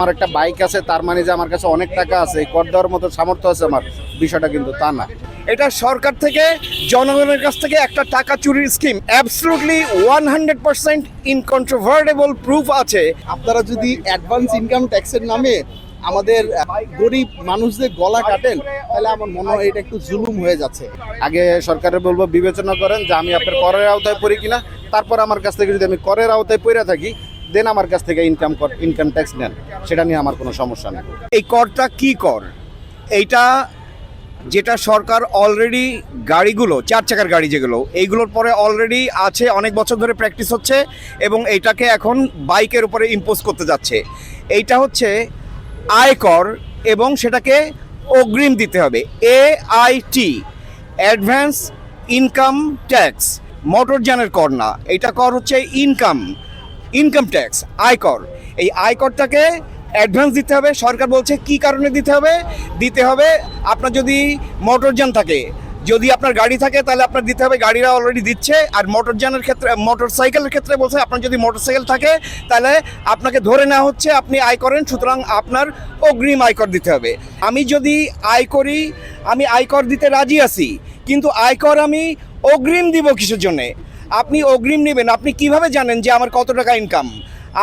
আমার একটা বাইক আছে তার মানে যে আমার কাছে অনেক টাকা আছে, এই কর দেওয়ার মতো সামর্থ্য আছে আমার, বিষয়টা কিন্তু তা না। এটা সরকার থেকে জনগণের কাছ থেকে একটা টাকা চুরির স্কিম, অ্যাবসলিউটলি 100% ইনকন্ট্রোভার্টেবল প্রুফ আছে। আপনারা যদি অ্যাডভান্স ইনকাম ট্যাক্সের নামে আমাদের গরিব মানুষদের গলা কাটেন, তাহলে আমার মনে হয় এটা একটু জুলুম হয়ে যাচ্ছে। আগে সরকারের বলবো বিবেচনা করেন যে আমি আপনার করের আওতায় পড়ি কিনা, তারপর আমার কাছ থেকে যদি আমি করের আওতায় পড়ে থাকি দেন আমার কাছ থেকে ইনকাম ট্যাক্স নেন, সেটা নিয়ে আমার কোনো সমস্যা নেই। এই করটা কি কর? এইটা যেটা সরকার অলরেডি গাড়িগুলো, 4 চাকার গাড়ি যেগুলো, এইগুলোর পরে অলরেডি আছে, অনেক বছর ধরে প্র্যাকটিস হচ্ছে এবং এইটাকে এখন বাইকের উপরে ইম্পোজ করতে যাচ্ছে। এইটা হচ্ছে আয়কর এবং সেটাকে অগ্রিম দিতে হবে। AIT, অ্যাডভান্স ইনকাম ট্যাক্স, মোটরযানের কর না, এটা কর হচ্ছে ইনকাম ট্যাক্স, আয়কর। এই আয়করটাকে অ্যাডভান্স দিতে হবে। সরকার বলছে কি কারণে দিতে হবে আপনার যদি মোটরযান থাকে, যদি আপনার গাড়ি থাকে তাহলে আপনার দিতে হবে, গাড়িরা অলরেডি দিচ্ছে। আর মোটরযানের ক্ষেত্রে, মোটরসাইকেলের ক্ষেত্রে বলছে আপনার যদি মোটরসাইকেল থাকে তাহলে আপনাকে ধরে নেওয়া হচ্ছে আপনি আয় করেন, সুতরাং আপনার অগ্রিম আয়কর দিতে হবে। আমি যদি আয় করি, আমি আয়কর দিতে রাজি আছি, কিন্তু আয়কর আমি অগ্রিম দিব কিসের জন্যে? আপনি অগ্রিম নেবেন, আপনি কিভাবে জানেন যে আমার কত টাকা ইনকাম?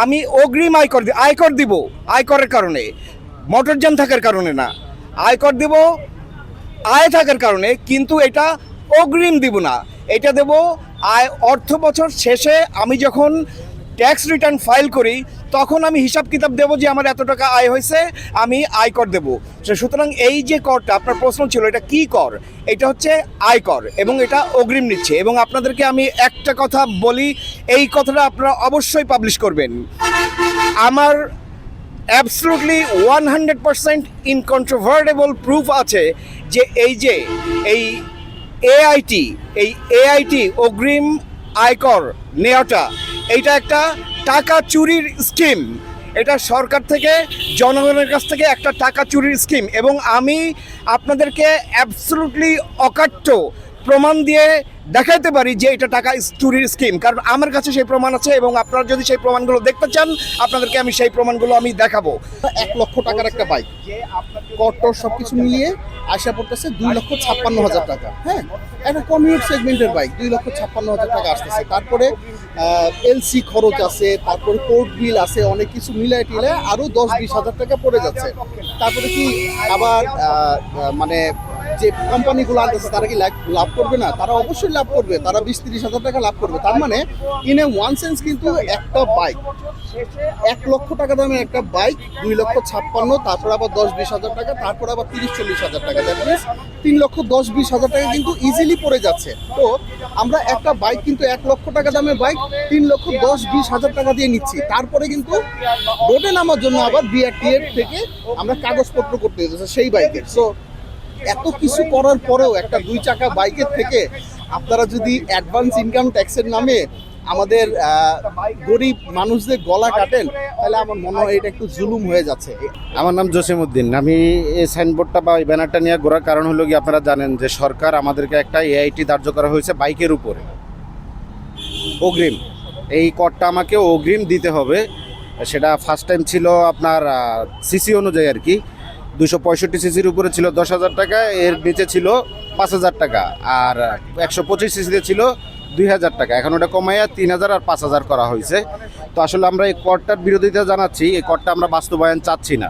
আমি অগ্রিম আয়কর দিব আয়করের কারণে, মোটরযান থাকার কারণে না। আয়কর দিব আয় থাকার কারণে, কিন্তু এটা অগ্রিম দিব না, এটা দেব অর্থ বছর শেষে আমি যখন ট্যাক্স রিটার্ন ফাইল করি তখন আমি হিসাব কিতাব দেবো যে আমার এত টাকা আয় হয়েছে, আমি আয়কর দেবো। সুতরাং এই যে করটা আপনার প্রশ্ন ছিল, এটা কি কর? এটা হচ্ছে আয়কর এবং এটা অগ্রিম নিচ্ছে। এবং আপনাদেরকে আমি একটা কথা বলি, এই কথাটা আপনারা অবশ্যই পাবলিশ করবেন। আমার অ্যাবসলুটলি 100% ইনকন্ট্রোভার্টেবল প্রুফ আছে যে এই AIT অগ্রিম আয়কর নেওয়াটা, এইটা একটা টাকা চুরির স্কিম। এটা সরকার থেকে জনগণের কাছ থেকে একটা টাকা চুরির স্কিম এবং আমি আপনাদেরকে অ্যাবসলুটলি অকাট্য প্রমাণ দিয়ে দেখাইতে পারি যে এটা টাকা চুরির স্কিম, কারণ আমার কাছে সেই প্রমাণ আছে এবং আপনারা যদি সেই প্রমাণগুলো দেখতে চান আপনাদেরকে আমি সেই প্রমাণগুলো আমি দেখাবো। 1 লক্ষ টাকার একটা বাইক, কটর সবকিছু মিলিয়ে আসা পড়তেছে 2,56,000 টাকা। হ্যাঁ, একটা কমিউট সেগমেন্টের বাইক 2,56,000 টাকা আসতেছে। তারপরে LC খরচ আছে, তারপরে কোর্ট বিল আছে, অনেক কিছু মিলায় টিলায় আরও 10-20 হাজার টাকা পড়ে যাচ্ছে। তারপরে কি আবার মানে যে কোম্পানিগুলো আনতেছে তারা কি লাভ করবে না? তারা অবশ্যই লাভ করবে, তারা 20-30 হাজার টাকা লাভ করবে। তার মানে ইন এ ওয়ান সেন্স কিন্তু একটা বাইক, 1 লক্ষ টাকা দামের একটা বাইক 2,56,000, তারপর আবার 10-20 হাজার টাকা, তারপর আবার 30-40 হাজার টাকা, দ্যাট মিনস 3,10,20 হাজার টাকা কিন্তু ইজিলি পড়ে যাচ্ছে। তো আমরা একটা বাইক কিন্তু 1 লক্ষ টাকা দামের বাইক 3,10,20 হাজার টাকা দিয়ে নিচ্ছি, তারপরে কিন্তু রোডে নামার জন্য আবার BRTA থেকে আমরা কাগজপত্র করতে হচ্ছে সেই বাইকের। সো এত কিছু করার পরেও একটা 2 চাকা বাইকের থেকে আপনারা যদি অ্যাডভান্স ইনকাম ট্যাক্সের নামে আমাদের গরিব মানুষদের গলা কাটেন, তাহলে আমার মনে হয় এটা একটু জুলুম হয়ে যাচ্ছে। আমার নাম জসিমউদ্দিন। আমি এই সাইনবোর্ডটা বা এই ব্যানারটা নিয়ে ঘোরার কারণ হলো কি, আপনারা জানেন যে সরকার আমাদেরকে একটা AIT ধার্য করা হয়েছে বাইকের উপরে অগ্রিম। এই করটা আমাকে অগ্রিম দিতে হবে। সেটা ফার্স্ট টাইম ছিল আপনার সিসি অনুযায়ী আর কি, 265 সিসির উপরে ছিল 10,000 টাকা, এর নিচে ছিল 5,000 টাকা, আর 125 সিসিতে ছিল 2,000 টাকা। এখন ওটা কমাইয়া 3,000 আর 5,000 করা হয়েছে। তো আসলে আমরা এই করটার বিরোধিতা জানাচ্ছি, এই করটা আমরা বাস্তবায়ন চাচ্ছি না।